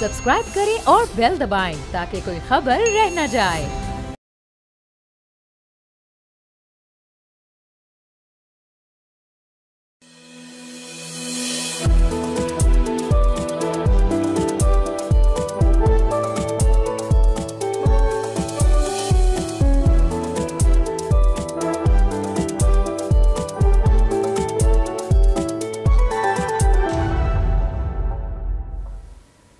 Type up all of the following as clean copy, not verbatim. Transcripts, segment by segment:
Subscribe करें और bell दबाएं ताकि कोई खबर रह न जाए।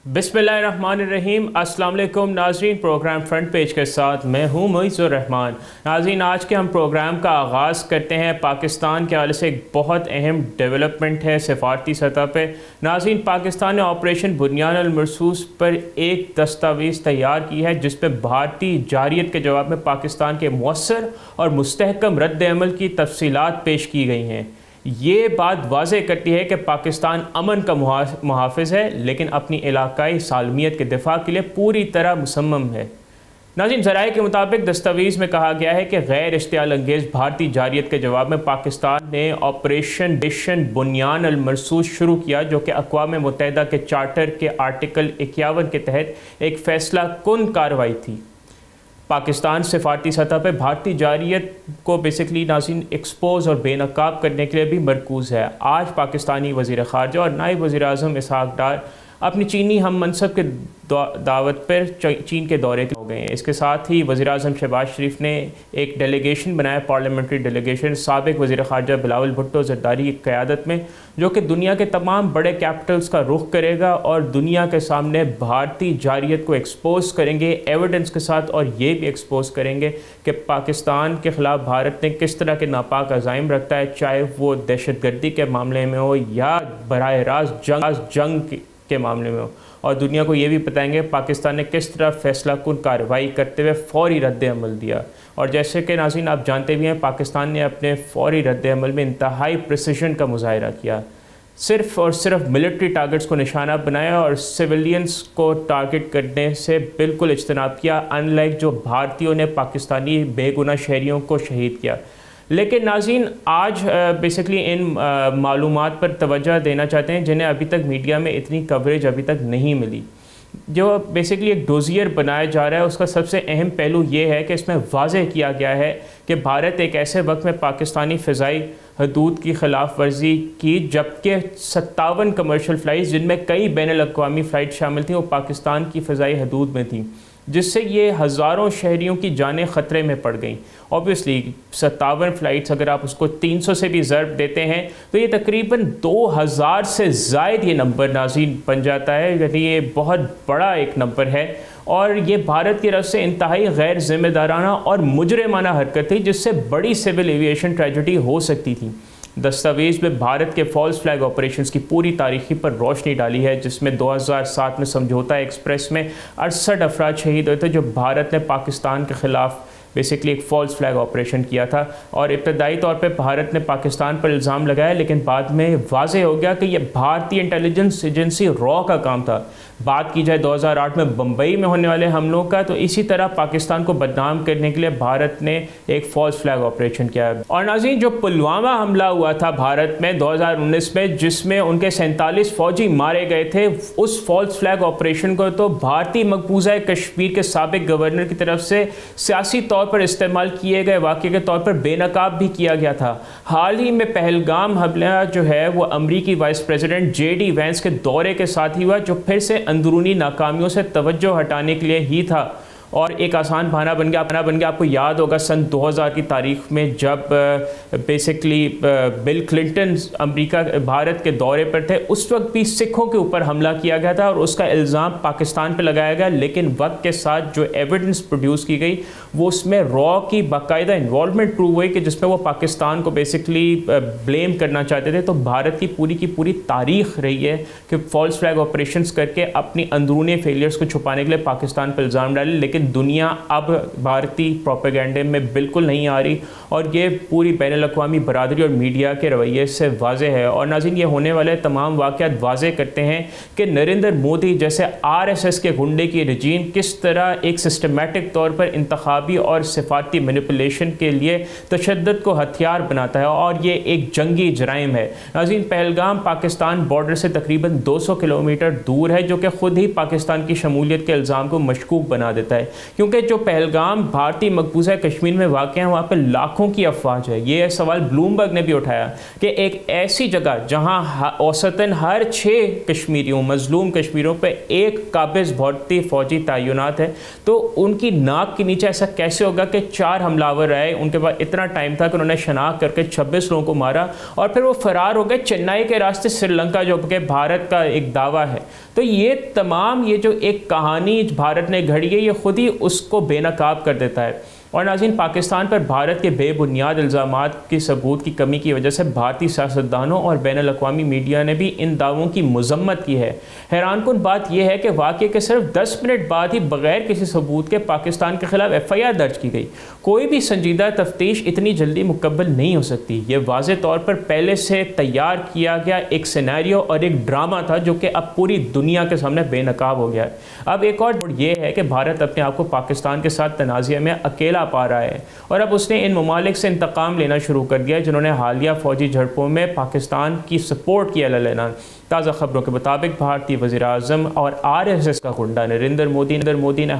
बिस्मिल्लाहिर्रहमानिर्रहीम। अस्सलाम वालेकुम नाज़रीन, प्रोग्राम फ्रंट पेज के साथ मैं हूँ मुइज़्ज़ुर रहमान। नाज़रीन, आज के हम प्रोग्राम का आगाज़ करते हैं पाकिस्तान के हवाले से एक बहुत अहम डेवलपमेंट है सफारती सतह पे। नाज़रीन, पाकिस्तान ने ऑपरेशन बुनियान अल मरसूस पर एक दस्तावेज़ तैयार की है जिसमें भारतीय जारियत के जवाब में पाकिस्तान के मौसर और मुस्तहकम रद्द अमल की तफसीलात पेश की गई हैं। ये बात वाज़ेह करती है कि पाकिस्तान अमन का मुहाफ़िज़ है, लेकिन अपनी इलाकाई सालमियत के दिफा के लिए पूरी तरह मुसम्मम है। नाज़रीन, ज़राए के मुताबिक दस्तावेज़ में कहा गया है कि गैर इश्तियाल अंगेज़ भारतीय जारियत के जवाब में पाकिस्तान ने ऑपरेशन बुनियान अल मरसूस शुरू किया, जो कि अक़वाम मुत्तहिदा के चार्टर के आर्टिकल 51 के तहत एक फ़ैसला कुन कार्रवाई थी। पाकिस्तान सिफारती सतह पर भारतीय जारियत को बेसिकली नाज़रीन एक्सपोज और बेनकाब करने के लिए भी मरकूज़ है। आज पाकिस्तानी वज़ीर ख़ारजा और नायब वज़ीर आज़म इसहाक़ डार अपनी चीनी हम मनसब के दावत पर चीन के दौरे हो गए हैं। इसके साथ ही वज़ीर आज़म शहबाज शरीफ ने एक डेलीगेशन बनाया, पार्लियामेंट्री डेलीगेशन साबिक़ वज़ीर ख़ारजा बिलावल भुट्टो ज़रदारी की क़यादत में, जो कि दुनिया के तमाम बड़े कैपिटल्स का रुख करेगा और दुनिया के सामने भारतीय जारियत को एक्सपोज करेंगे एविडेंस के साथ, और ये भी एक्सपोज करेंगे कि पाकिस्तान के ख़िलाफ़ भारत ने किस तरह के नापाक अज़ाइम रखता है, चाहे वो दहशत गर्दी के मामले में हो या बराह रास्त जंग के मामले में हो। और दुनिया को ये भी बताएंगे पाकिस्तान ने किस तरह फ़ैसला कुन कार्रवाई करते हुए फ़ौरी रद्द अमल दिया। और जैसे कि नाज़रीन आप जानते भी हैं, पाकिस्तान ने अपने फ़ौरी रद्द अमल में इंतहाई प्रिसिशन का मुज़ाहिरा किया। सिर्फ़ और सिर्फ मिलिट्री टारगेट्स को निशाना बनाया और सिविलियंस को टारगेट करने से बिल्कुल इज्तनाब किया, अनलाइक जो भारतीयों ने पाकिस्तानी बेगुनाह शहरियों को शहीद किया। लेकिन नाज़रीन, आज बेसिकली इन मालूमात पर तवज्जो देना चाहते हैं जिन्हें अभी तक मीडिया में इतनी कवरेज अभी तक नहीं मिली। जो बेसिकली एक डोज़ियर बनाया जा रहा है, उसका सबसे अहम पहलू ये है कि इसमें वाज़ेह किया गया है कि भारत एक ऐसे वक्त में पाकिस्तानी फ़िज़ाई हदूद की ख़िलाफ़ वर्जी की जबकि 57 कमर्शियल फ़्लाइट, जिनमें कई बैनुल-अक़वामी फ़्लाइट शामिल थी, वो पाकिस्तान की फ़िज़ाई हदूद में थी, जिससे ये हज़ारों शहरियों की जानें ख़तरे में पड़ गईं। ऑब्वियसली 57 फ़्लाइट्स अगर आप उसको 300 से भी ज़र्ब देते हैं तो ये तकरीबन 2000 से ज़ायद ये नंबर नाज़रीन बन जाता है, यानी ये बहुत बड़ा एक नंबर है। और ये भारत की तरफ से इंतहाई गैर ज़िम्मेदाराना और मुजरिमाना हरकत थी, जिससे बड़ी सिविल एविएशन ट्रेजेडी हो सकती थी। दस्तावेज़ में भारत के फॉल्स फ्लैग ऑपरेशंस की पूरी तारीखी पर रोशनी डाली है, जिसमें 2007 में समझौता एक्सप्रेस में 68 अफराद शहीद हुए थे, जो भारत ने पाकिस्तान के ख़िलाफ़ बेसिकली एक फ़ॉल्स फ्लैग ऑपरेशन किया था। और इब्तदाई तौर पे भारत ने पाकिस्तान पर इल्ज़ाम लगाया, लेकिन बाद में वाज़ेह हो गया कि यह भारतीय इंटेलिजेंस एजेंसी रॉ का काम था। बात की जाए 2008 में बम्बई में होने वाले हमलों का, तो इसी तरह पाकिस्तान को बदनाम करने के लिए भारत ने एक फ़ॉल्स फ्लैग ऑपरेशन किया। और नाज़रीन, जो पुलवामा हमला हुआ था भारत में 2019 में, जिसमें उनके 47 फ़ौजी मारे गए थे, उस फॉल्स फ्लैग ऑपरेशन को तो भारतीय मकबूजा कश्मीर के साबिक़ गवर्नर की तरफ से सियासी तौर पर इस्तेमाल किए गए वाक़े के तौर पर बेनकाब भी किया गया था। हाल ही में पहलगाम हमला जो है वो अमरीकी वाइस प्रेसिडेंट JD वैंस के दौरे के साथ ही हुआ, जो फिर से अंदरूनी नाकामियों से तवज्जो हटाने के लिए ही था और एक आसान बहाना बन गया। आपको याद होगा सन 2000 की तारीख में जब बेसिकली बिल क्लिंटन भारत के दौरे पर थे, उस वक्त भी सिखों के ऊपर हमला किया गया था और उसका इल्ज़ाम पाकिस्तान पर लगाया गया। लेकिन वक्त के साथ जो एविडेंस प्रोड्यूस की गई वो उसमें रॉ की बाकायदा इन्वॉल्वमेंट प्रूव हुई कि जिसमें वो पाकिस्तान को बेसिकली ब्लेम करना चाहते थे। तो भारत की पूरी तारीख रही है कि फॉल्स फ्लैग ऑपरेशंस करके अपनी अंदरूनी फेलियर्स को छुपाने के लिए पाकिस्तान पर इल्ज़ाम डाले, लेकिन लेकिन दुनिया अब भारतीय प्रोपेगेंडे में बिल्कुल नहीं आ रही, और ये पूरी बैनुल-अक़वामी बरादरी और मीडिया के रवैये से वाज़ेह है। और नाज़रीन, ये होने वाले तमाम वाक़यात वाज़ेह करते हैं कि नरेंद्र मोदी जैसे RSS के गुंडे की रजीम किस तरह एक सिस्टमेटिक तौर पर इंतखाबी और सिफारती मैनिपुलेशन के लिए तशद्दुद को हथियार बनाता है, और ये एक जंगी जराइम है। नाज़रीन, पहलगाम पाकिस्तान बॉर्डर से तकरीबन 200 किलोमीटर दूर है, जो कि ख़ुद ही पाकिस्तान की शमूलियत के इल्ज़ाम को मशकूक बना देता है, क्योंकि जो पहलगाम भारतीय मकबूजा कश्मीर में वाक़ है वहाँ पर लाखों की अफवाज है। ये सवाल ब्लूमबर्ग ने भी उठाया कि एक ऐसी जगह जहाँ औसतन हर 6 कश्मीरियों मजलूम कश्मीरियों पर एक काबिज़ भारतीय फ़ौजी तैनात है, तो उनकी नाक के नीचे ऐसा कैसे होगा कि 4 हमलावर आए, उनके पास इतना टाइम था कि उन्होंने शनाख्त करके 26 लोगों को मारा और फिर वो फ़रार हो गए चेन्नई के रास्ते श्रीलंका, जो कि भारत का एक दावा है। तो ये तमाम ये जो एक कहानी भारत ने घड़ी है, ये ख़ुद ही उसको बेनकाब कर देता है। और नाज़रीन, पाकिस्तान पर भारत के बेबुनियाद इल्ज़ामात की सबूत की कमी की वजह से भारतीय सियासतदानों और बैनुल-अक़वामी मीडिया ने भी इन दावों की मज़म्मत की है। हैरानकुन बात यह है कि वाक़े के सिर्फ 10 मिनट बाद ही बग़ैर किसी सबूत के पाकिस्तान के ख़िलाफ़ FIR दर्ज की गई। कोई भी संजीदा तफ्तीश इतनी जल्दी मुकम्मल नहीं हो सकती। ये वाज़े तौर पर पहले से तैयार किया गया एक सिनेरियो और एक ड्रामा था, जो कि अब पूरी दुनिया के सामने बेनकाब हो गया है। अब एक और ये है कि भारत अपने आप को पाकिस्तान के साथ तनाज़े में अकेला पा रहा है, और अब उसने इन ममालिक से इंतकाम लेना शुरू कर दिया है जिन्होंने हालिया फ़ौजी झड़पों में पाकिस्तान की सपोर्ट किया लेना। ताज़ा खबरों के मुताबिक भारतीय वज़ीर आज़म और RSS का गुंडा नरेंद्र मोदी ने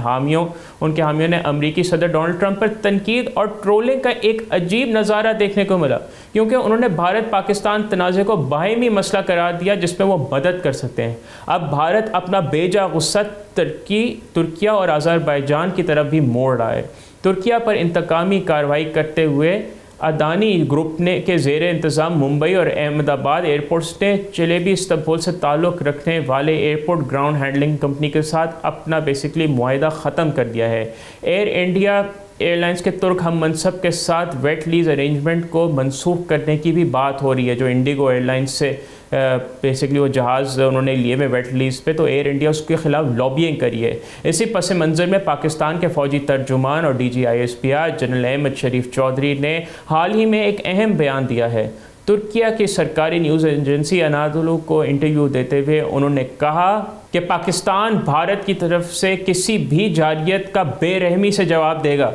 उनके हामियों ने अमरीकी सदर डोनाल्ड ट्रंप पर तनकीद और ट्रोलिंग का एक अजीब नज़ारा देखने को मिला, क्योंकि उन्होंने भारत पाकिस्तान तनाज़े को बाहिमी मसला करार दिया जिसमें वो मदद कर सकते हैं। अब भारत अपना बेजा गुस्सा तुर्किया और अज़रबैजान की तरफ भी मोड़ रहा है। तुर्किया पर इंतकामी कार्रवाई करते हुए अदानी ग्रुप के ज़ेर इंतज़ाम मुंबई और अहमदाबाद एयरपोर्ट्स ने चलेबी इस्तंबुल से ताल्लुक़ रखने वाले एयरपोर्ट ग्राउंड हैंडलिंग कंपनी के साथ अपना बेसिकली मुआहिदा ख़त्म कर दिया है। एयर इंडिया एयरलाइंस के तुर्क हम मनसब के साथ वेट लीज़ अरेंजमेंट को मनसूख करने की भी बात हो रही है। जो इंडिगो एयरलाइंस से बेसिकली वो जहाज़ उन्होंने लिए में वेट लीज़ पे, तो एयर इंडिया उसके ख़िलाफ़ लॉबिंग करी है। इसी पस मंज़र में पाकिस्तान के फ़ौजी तर्जुमान और DG ISPR जनरल अहमद शरीफ चौधरी ने हाल ही में एक अहम बयान दिया है। तुर्किया की सरकारी न्यूज़ एजेंसी अनादोलू को इंटरव्यू देते हुए उन्होंने कहा कि पाकिस्तान भारत की तरफ से किसी भी जारियत का बेरहमी से जवाब देगा।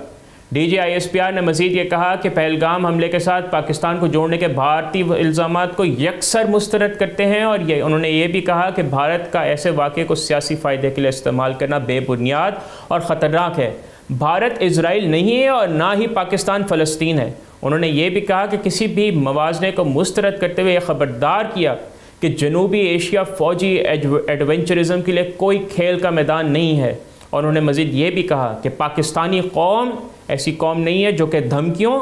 DG ISPR ने मज़ीद ये कहा कि पहलगाम हमले के साथ पाकिस्तान को जोड़ने के भारतीय इल्ज़ामात को यकसर मुस्तरद करते हैं, और उन्होंने ये भी कहा कि भारत का ऐसे वाक़े को सियासी फ़ायदे के लिए इस्तेमाल करना बेबुनियाद और ख़तरनाक है। भारत इजराइल नहीं है और ना ही पाकिस्तान फ़लस्तीन है। उन्होंने ये भी कहा कि किसी भी मवाज़ने को मुस्तरद करते हुए ख़बरदार किया कि जनूबी एशिया फ़ौजी एडवेंचरिज़म के लिए कोई खेल का मैदान नहीं है। और उन्होंने मज़ीद ये भी कहा कि पाकिस्तानी कौम ऐसी कौम नहीं है जो कि धमकियों,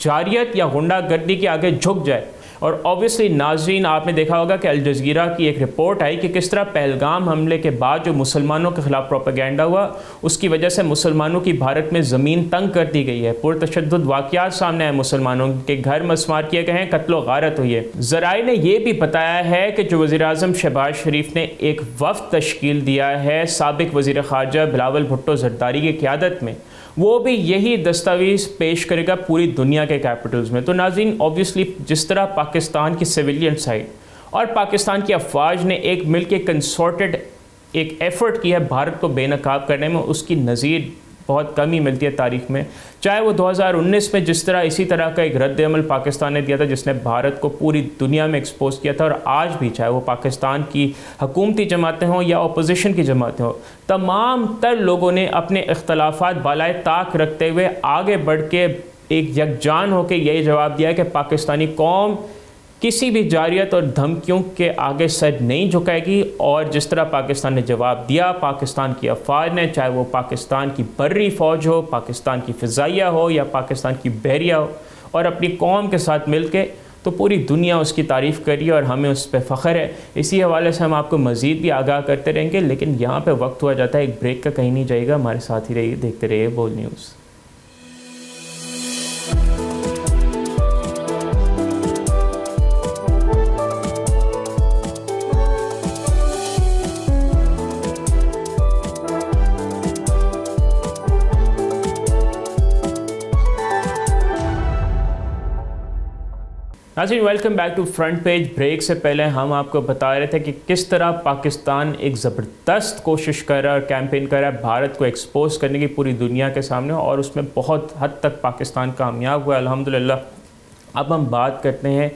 जारियत या गुंडागर्दी के आगे झुक जाए। और ऑब्वियसली नाज़रीन, आपने देखा होगा कि अल जज़ीरा की एक रिपोर्ट आई कि किस तरह पहलगाम हमले के बाद जो मुसलमानों के ख़िलाफ़ प्रोपेगेंडा हुआ, उसकी वजह से मुसलमानों की भारत में ज़मीन तंग कर दी गई है। पुरतशद्दुद वाक़यात सामने आए, मुसलमानों के घर मसमार किए गए हैं, कत्लो गारत हुई है। ज़राए ने यह भी बताया है कि जो वज़ीर आज़म शहबाज शरीफ ने एक वफ़द तश्कील दिया है साबिक़ वज़ीर ख़ारजा बिलावल भुट्टो ज़रदारी की क़यादत में, वो भी यही दस्तावेज़ पेश करेगा पूरी दुनिया के कैपिटल्स में। तो नाज़रीन, ऑब्वियसली जिस तरह पाकिस्तान की सिविलियन साइड और पाकिस्तान की अफवाज ने एक मिल के कंसोर्टेड एक एफ़र्ट किया है भारत को बेनकाब करने में, उसकी नज़ीर बहुत कम ही मिलती है तारीख़ में। चाहे वो 2019 में जिस तरह इसी तरह का एक रद्द अमल पाकिस्तान ने दिया था जिसने भारत को पूरी दुनिया में एक्सपोज किया था, और आज भी चाहे वो पाकिस्तान की हुकूमती जमातें हों या अपोजिशन की जमातें हों, तमाम तर लोगों ने अपने इख्तलाफात बालाए ताक रखते हुए आगे बढ़ के एक यकजान होकर यही जवाब दिया है कि पाकिस्तानी कौम किसी भी जारियत और धमकियों के आगे सर नहीं झुकाएगी। और जिस तरह पाकिस्तान ने जवाब दिया, पाकिस्तान की अफवाज ने, चाहे वो पाकिस्तान की बर्री फ़ौज हो, पाकिस्तान की फ़िज़ाइया हो या पाकिस्तान की बहरिया हो, और अपनी कौम के साथ मिल के, तो पूरी दुनिया उसकी तारीफ़ करी और हमें उस पर फ़ख्र है। इसी हवाले से हम आपको मज़ीद भी आगाह करते रहेंगे, लेकिन यहाँ पर वक्त हुआ जाता है एक ब्रेक का, कहीं नहीं जाएगा, हमारे साथ ही रहिए, देखते रहिए बोल न्यूज़। नाज़रीन welcome back to front page. Break से पहले हम आपको बता रहे थे कि किस तरह पाकिस्तान एक ज़बरदस्त कोशिश कर रहा है और कैंपेन कर रहा है भारत को एक्सपोज करने की पूरी दुनिया के सामने, और उसमें बहुत हद तक पाकिस्तान कामयाब हुआ अल्हम्दुलिल्लाह। अब हम बात करते हैं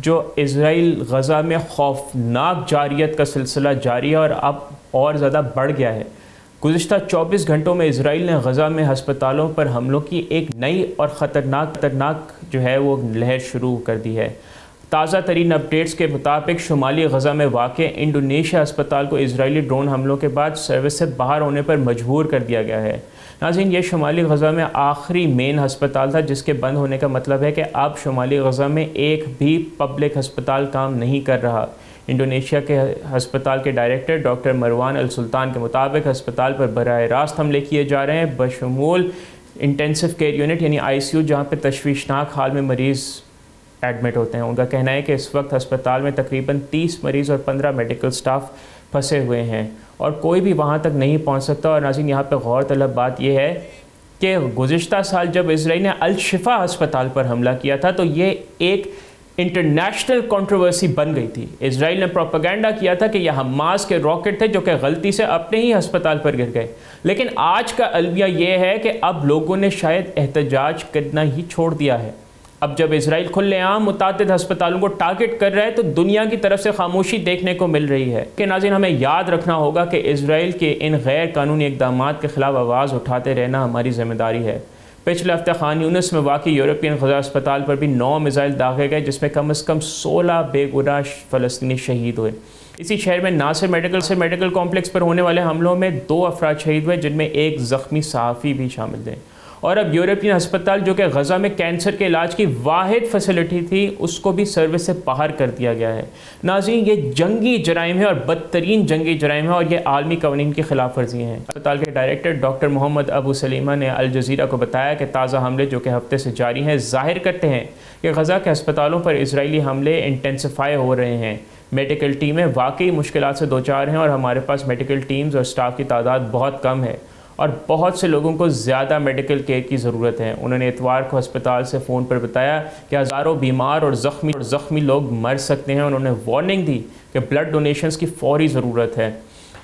जो इज़राइल गज़ा में खौफनाक जारियत का सिलसिला जारी है और अब और ज़्यादा बढ़ गया है। गुज़िश्ता 24 घंटों में इज़राइल ने गज़ा में हस्पतालों पर हमलों की एक नई और ख़तरनाक जो है वो लहर शुरू कर दी है। ताज़ा तरीन अपडेट्स के मुताबिक शुमाली गज़ा में वाक़े इंडोनेशिया अस्पताल को इज़राइली ड्रोन हमलों के बाद सर्विस से बाहर होने पर मजबूर कर दिया गया है। नाज़रीन, ये शुमाली गज़ा में आखिरी मेन हस्पताल था जिसके बंद होने का मतलब है कि अब शुमाली गज़ा में एक भी पब्लिक हस्पताल काम नहीं कर रहा। इंडोनेशिया के हस्पताल के डायरेक्टर डॉक्टर मरवान अल सुल्तान के मुताबिक हस्पताल पर बराह रास्त हमले किए जा रहे हैं, बशमूल इंटेंसिव केयर यूनिट यानी ICU, जहाँ पर तशवीशनाक हाल में मरीज़ एडमिट होते हैं। उनका कहना है कि इस वक्त हस्पताल में तकरीबन 30 मरीज़ और 15 मेडिकल स्टाफ फंसे हुए हैं और कोई भी वहाँ तक नहीं पहुँच सकता। और नाज़रीन, यहाँ पर गौर तलब बात यह है कि गुज़िश्ता साल जब इज़राइल ने अल शिफा हस्पताल पर हमला किया था तो ये एक इंटरनेशनल कंट्रोवर्सी बन गई थी। इज़राइल ने प्रोपेगेंडा किया था कि यह हमास के रॉकेट थे जो कि गलती से अपने ही हस्पताल पर गिर गए। लेकिन आज का अलमिया यह है कि अब लोगों ने शायद एहतजाज करना ही छोड़ दिया है। अब जब इज़राइल खुलेआम मुतादिद हस्पतालों को टारगेट कर रहा है तो दुनिया की तरफ से खामोशी देखने को मिल रही है। कि नाज़रीन, हमें याद रखना होगा कि इज़राइल के इन गैर कानूनी इक़दामात के ख़िलाफ़ आवाज़ उठाते रहना हमारी ज़िम्मेदारी है। पिछले हफ्ते खान यूनिस में वाक़ई यूरोपियन गज़ा अस्पताल पर भी 9 मिसाइल दागे गए जिसमें कम से कम 16 बेगुनाह फ़लस्तीनी शहीद हुए। इसी शहर में नासिर मेडिकल कॉम्प्लेक्स पर होने वाले हमलों में 2 अफराद शहीद हुए जिनमें एक ज़ख्मी सहाफ़ी भी शामिल थे। और अब यूरोपियन अस्पताल जो कि गज़ा में कैंसर के इलाज की वाहिद फैसिलिटी थी उसको भी सर्विस से बाहर कर दिया गया है। नाज़रीन, ये जंगी जराइम है और बदतरीन जंगी जराइम है और ये आलमी कवानीन की खिलाफ वर्जी हैं। अस्पताल के डायरेक्टर डॉक्टर मोहम्मद अबू सलीमा ने अल जज़ीरा को बताया कि ताज़ा हमले जो कि हफ्ते से जारी हैं ज़ाहिर करते हैं कि गज़ा के अस्पतालों पर इजरायली हमले इंटेंसिफाई हो रहे हैं। मेडिकल टीमें वाकई मुश्किलात से दो चार हैं और हमारे पास मेडिकल टीम्स और स्टाफ की तादाद बहुत कम है और बहुत से लोगों को ज़्यादा मेडिकल केयर की ज़रूरत है। उन्होंने इतवार को अस्पताल से फ़ोन पर बताया कि हज़ारों बीमार और ज़ख्मी लोग मर सकते हैं। उन्होंने वार्निंग दी कि ब्लड डोनेशंस की फ़ौरी ज़रूरत है।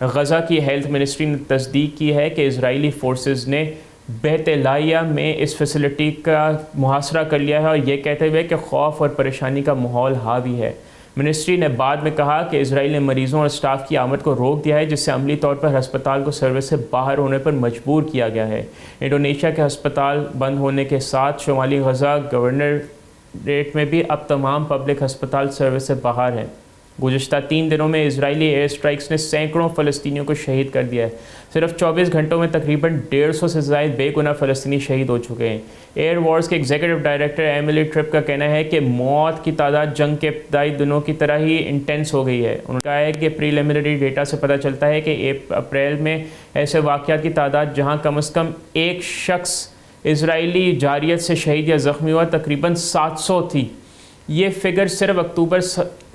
गज़ा की हेल्थ मिनिस्ट्री ने तस्दीक की है कि इजरायली फ़ोर्सेस ने बेतलाइया में इस फैसिलिटी का मुहासरा कर लिया है और ये कहते हुए कि खौफ और परेशानी का माहौल हावी है। मिनिस्ट्री ने बाद में कहा कि इजराइल ने मरीज़ों और स्टाफ की आमद को रोक दिया है जिससे अमली तौर पर हस्पताल को सर्विस से बाहर होने पर मजबूर किया गया है। इंडोनेशिया के हस्पताल बंद होने के साथ शुमाली गज़ा गवर्नरेट में भी अब तमाम पब्लिक हस्पताल सर्विस से बाहर हैं। गुज़िश्ता 3 दिनों में इजरायली एयर स्ट्राइक्स ने सैकड़ों फ़लस्तीनियों को शहीद कर दिया है। सिर्फ 24 घंटों में तकरीबन 150 से ज़ायद बेगुनाह फ़लस्तीनी शहीद हो चुके हैं। एयर वॉर्स के एग्जीक्यूटिव डायरेक्टर एमिली ट्रिप का कहना है कि मौत की तादाद जंग के इब्तदाई दिनों की तरह ही इंटेंस हो गई है। उन्होंने कहा है कि प्रीलिमिनरी डेटा से पता चलता है कि अप्रैल में ऐसे वाक़यात की तादाद जहाँ कम से कम एक शख्स इजरायली जारियत से शहीद या ज़ख्मी हुआ तकरीबन 700 थी। ये फिगर सिर्फ अक्टूबर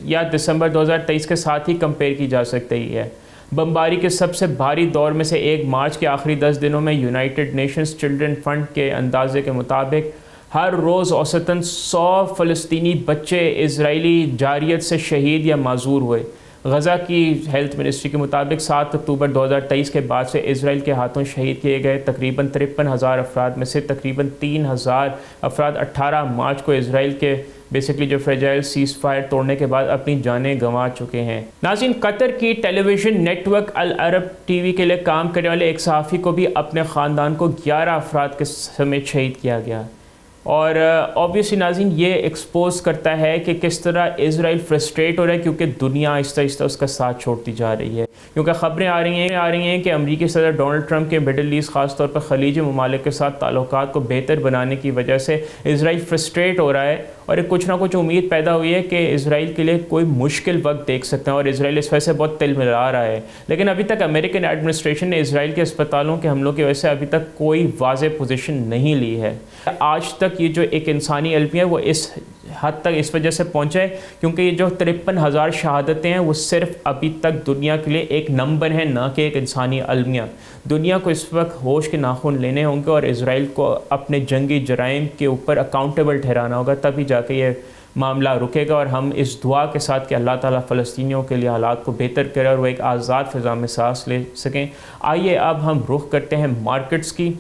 या दिसंबर 2023 के साथ ही कंपेयर की जा सकती है। बमबारी के सबसे भारी दौर में से एक मार्च के आखिरी 10 दिनों में यूनाइटेड नेशंस चिल्ड्रन फंड के अंदाजे के मुताबिक हर रोज़ औसतन 100 फ़लस्तीनी बच्चे इजरायली जारियत से शहीद या माजूर हुए। गज़ा की हेल्थ मिनिस्ट्री के मुताबिक 7 अक्टूबर 2023 के बाद से इजराइल के हाथों शहीद किए गए तकरीबन 53,000 अफराद में से तकरीबन 3,000 अफराद 18 मार्च को इजराइल के बेसिकली जो फ्रेजाइल सीज़ फायर तोड़ने के बाद अपनी जानें गंवा चुके हैं। नाज़रीन, कतर की टेलीविज़न नेटवर्क अल अरब TV के लिए काम करने वाले एक सहाफ़ी को भी अपने ख़ानदान को 11 अफराद के समेत शहीद किया गया। और ऑब्वियसली नाज़रीन, ये एक्सपोज करता है कि किस तरह इजराइल फ्रस्ट्रेट हो रहा है क्योंकि दुनिया आहिस्ता आहिस्ता उसका साथ छोड़ती जा रही है। क्योंकि ख़बरें आ रही हैं कि अमरीकी सदर डोनाल्ड ट्रंप के मिडल ईस्ट ख़ास तौर पर ख़लीजी ममालिक के साथ ताल्लुकात को बेहतर बनाने की वजह से इजराइल फ्रस्ट्रेट हो रहा है और एक कुछ ना कुछ उम्मीद पैदा हुई है कि इजराइल के लिए कोई मुश्किल वक्त देख सकते हैं और इजराइल इस वजह से बहुत तिलमिला रहा है। लेकिन अभी तक अमेरिकन एडमिनिस्ट्रेशन ने इजराइल के अस्पतालों के हमलों की वजह से अभी तक कोई वाज़ेह पोजीशन नहीं ली है। आज तक ये जो एक इंसानी अलमिया है वो इस हद तक इस वजह से पहुँचा है क्योंकि ये जो 53,000 शहादतें हैं वो सिर्फ अभी तक दुनिया के लिए एक नंबर है, ना कि एक इंसानी अलमिया। दुनिया को इस वक्त होश के नाखून लेने होंगे और इजराइल को अपने जंगी जराइम के ऊपर अकाउंटेबल ठहराना होगा, तभी जाके ये معاملہ رکے گا اور ہم اس دعا کے ساتھ کہ اللہ تعالیٰ فلسطینیوں کے لیے حالات کو بہتر کرے اور وہ ایک آزاد فضا میں سانس لے سکیں۔ آئیے اب ہم رخ کرتے ہیں مارکیٹس کی۔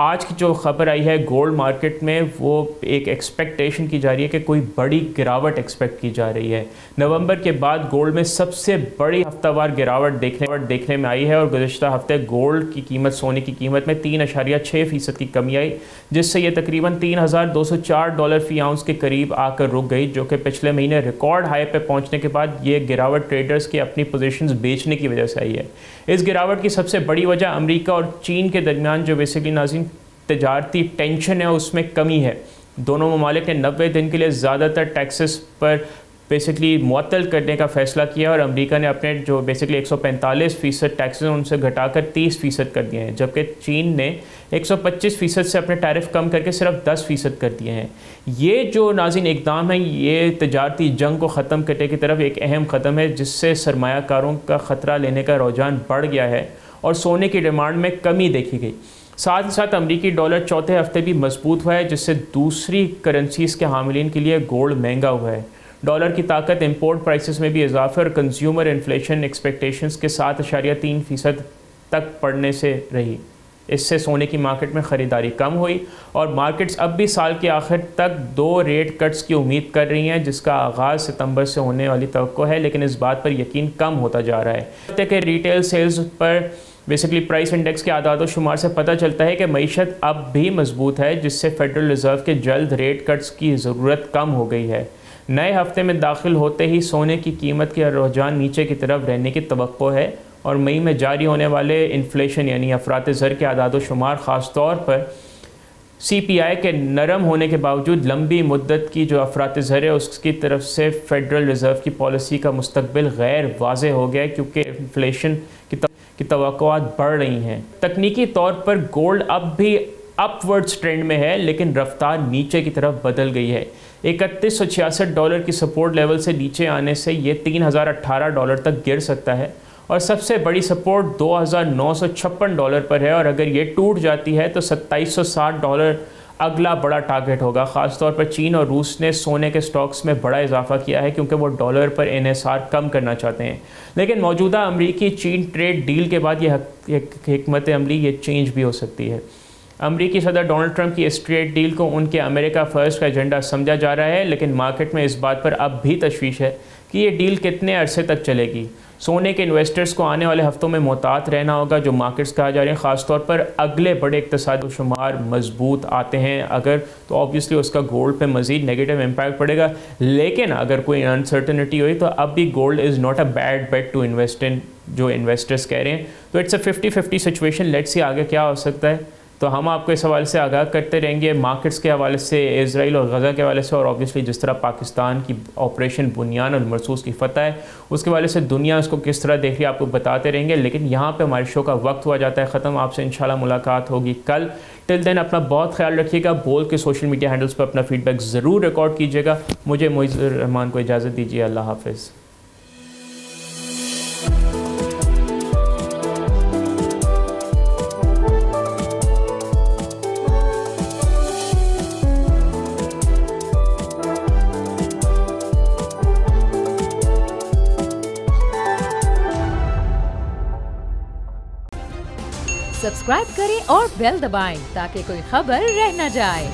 آج کی جو خبر آئی ہے گولڈ مارکیٹ میں، وہ ایک ایکسپیکٹیشن کی جا رہی ہے کہ کوئی بڑی گراوٹ ایکسپیکٹ کی جا رہی ہے۔ نومبر کے بعد گولڈ میں سب سے بڑی ہفتہ وار گراوٹ دیکھنے میں آئی ہے اور گزشتہ ہفتے گولڈ کی قیمت، سونے کی قیمت میں 3.6% کی کمی آئی، جس سے یہ تقریباً $3,204 فی آؤنس کے قریب آ کر رک گئی، جو کہ پچھلے مہینے ریکارڈ ہائی پہ پہنچنے کے بعد یہ گراوٹ ٹریڈرز کی اپنی پوزیشنز بیچنے کی وجہ سے آئی ہے۔ اس گراوٹ کی سب سے بڑی وجہ امریکہ اور چین کے درمیان جو بیسیکلی ناظرین تجارتی ٹینشن ہے اس میں کمی ہے۔ دونوں ممالک نے 90 دن کے لیے زیادہ تر ٹیکسز پر بیسیکلی معطل کرنے کا فیصلہ کیا اور امریکہ نے اپنے جو بیسیکلی 145% ٹیکسز ان سے گھٹا کر 30% کر دیے ہیں، جبکہ چین نے 125% سے اپنے ٹیرف کم کر کے صرف 10% کر دیے ہیں۔ یہ جو ناظرین اقدام ہے یہ تجارتی جنگ کو ختم کرنے کی طرف ایک اہم قدم ہے، جس سے سرمایہ کاروں کا خطرہ لینے کا رجحان بڑھ گیا ہے اور سونے کی ڈیمانڈ میں کمی دیکھی گئی۔ ساتھ ہی ساتھ امریکی ڈالر چوتھے ہفتے بھی مضبوط ہوا ہے، جس سے دوسری کرنسیز کے حاملین کے لیے گولڈ مہنگا ہوا ہے۔ ڈالر کی طاقت امپورٹ پرائسز میں بھی اضافے اور کنزیومر انفلیشن ایکسپیکٹیشنز کے 7.3% تک بڑھنے سے رہی۔ اس سے سونے کی مارکیٹ میں خریداری کم ہوئی اور مارکیٹس اب بھی سال کے آخر تک 2 ریٹ کٹس کی امید کر رہی ہیں، جس کا آغاز ستمبر سے ہونے والی توقع ہے، لیکن اس بات پر یقین کم ہوتا جا رہا ہے۔ ہفتے کے ریٹیل سیلز پر بیسیکلی پرائس انڈیکس کے اعداد و شمار سے پتہ چلتا ہے کہ معیشت اب بھی مضبوط ہے، جس سے فیڈرل ریزرو کے جلد ریٹ کٹس کی ضرورت کم ہو گئی ہے۔ نئے ہفتے میں داخل ہوتے ہی سونے کی قیمت کے رجحان نیچے کی طرف رہنے کی توقع ہے اور مئی میں جاری ہونے والے انفلیشن یعنی افراط زر کے اعداد و شمار، خاص طور پر سی پی آئی کے نرم ہونے کے باوجود لمبی مدت کی جو افراط زر ہے اس کی طرف سے فیڈرل ریزرو کی پالیسی کا مستقبل غیر واضح ہو گیا ہے، کیونکہ انفلیشن کی توقعات بڑھ رہی ہیں۔ تکنیکی طور پر گولڈ اب بھی اپ ورڈز ٹرینڈ میں ہے، لیکن رفتار نیچے کی طرف بدل گئی ہے۔ $3166 کی سپورٹ لیول سے نیچے آنے سے یہ $3018 تک گر سکتا ہے اور سب سے بڑی سپورٹ $2956 پر ہے، اور اگر یہ ٹوٹ جاتی ہے تو $2760 اگلا بڑا ٹارگٹ ہوگا۔ خاص طور پر چین اور روس نے سونے کے سٹاکس میں بڑا اضافہ کیا ہے، کیونکہ وہ ڈالر پر انحصار کم کرنا چاہتے ہیں، لیکن موجودہ امریکی چین ٹریڈ ڈیل کے بعد یہ حکمت عملی یہ چینج بھی ہو سکتی ہے۔ امریکی صدر ڈونلڈ ٹرمپ کی اس ٹریڈ ڈیل کو ان کے امریکہ فرسٹ کا ایجنڈا سمجھا جا رہا ہے، لیکن مارکیٹ میں اس بات پر اب بھی تشویش ہے کہ یہ ڈیل کتنے عرصے تک چلے گی۔ سونے کے انویسٹرز کو آنے والے ہفتوں میں محتاط رہنا ہوگا، جو مارکیٹس کہا جا رہے ہیں، خاص طور پر اگلے بڑے اقتصادی شمار مضبوط آتے ہیں اگر تو آبویسلی اس کا گولڈ پہ مزید نیگیٹو امپیکٹ پڑے گا، لیکن اگر کوئی انسرٹنٹی ہوئی تو اب بھی gold is not a bad bet to invest in, جو انویسٹرز کہہ رہے ہیں۔ تو it's a 50-50 situation, let's see آگے کیا ہو سکتا ہے۔ تو ہم آپ کو اس حوالے سے آگاہ کرتے رہیں گے، مارکیٹس کے حوالے سے، اسرائیل اور غزہ کے حوالے سے، اور آبویسلی جس طرح پاکستان کی آپریشن بنیان اور مرسوس کی فتح ہے اس کے حوالے سے دنیا اس کو کس طرح دیکھ رہی ہے آپ کو بتاتے رہیں گے۔ لیکن یہاں پہ ہمارے شو کا وقت ہوا جاتا ہے ختم۔ آپ سے انشاءاللہ ملاقات ہوگی کل۔ ٹل دین اپنا بہت خیال رکھیے گا۔ بول کے سوشل میڈیا ہینڈلز پر اپنا فیڈ بیک ضرور ریکارڈ کیجیے گا۔ مجھے معیز الرحمان کو اجازت دیجیے، اللہ حافظ۔ سبسکرائب کریں اور بیل دبائیں تاکہ کوئی خبر رہ نہ جائے۔